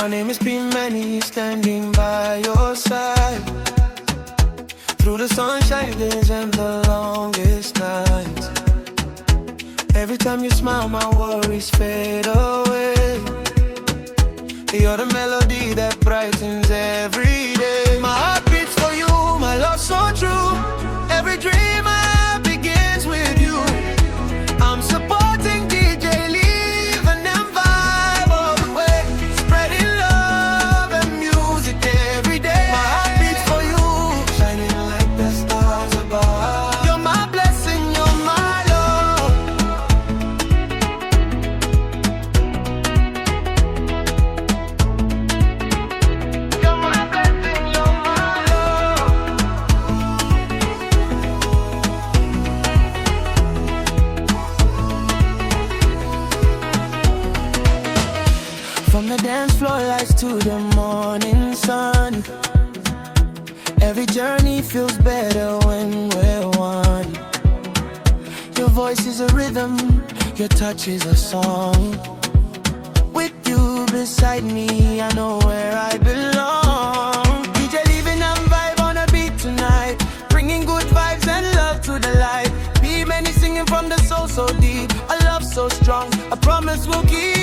My name is P. Manny, standing by your side through the sunshine days and the longest nights. Every time you smile, my worries fade away. You're the melody that brightens every day. My heart beats for you, my love so true. Every dream I have begins with you. I'm supporting DJ Leave and them vibe all the way, spreading love and music every day. My heart beats for you, shining like the stars above. You're my blessing, you're my love. You're my blessing, you're my love. From the dance floor lights to the morning sun, every journey feels better when we're one. Your voice is a rhythm, your touch is a song. With you beside me, I know where I belong. DJ leaving and vibe on a beat tonight, bringing good vibes and love to the light. Be many singing from the soul so deep, a love so strong, I promise we'll keep